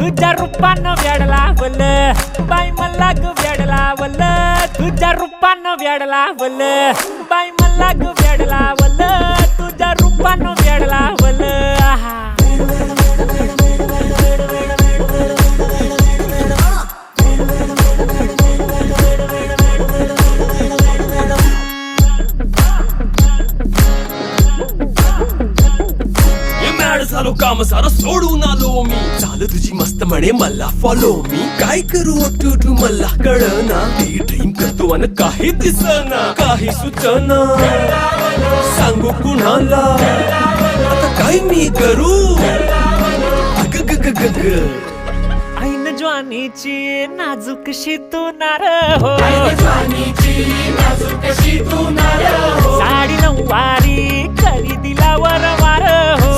तुझ्या रूपानं वेड लावल बाई मला ग वेड लावल तुझ्या रूपानं वेड लावल बाई मला ग वेड लावल तुझ्या रूपानं वेड लावल झालो काम सारा सोडून आलो मी चाल तुझी मस्त म्हणे मला फॉलो मी काय करू टू मला कळना ती ड्रीम करतो आणि काही दिसना काही सुचना सांगू कुणाला आता काय मी करू अग ग ग ग ग ऐन ज्वानीची नाजूकशी तू नार हो साडी नऊवारी खरी दिला वर वार हो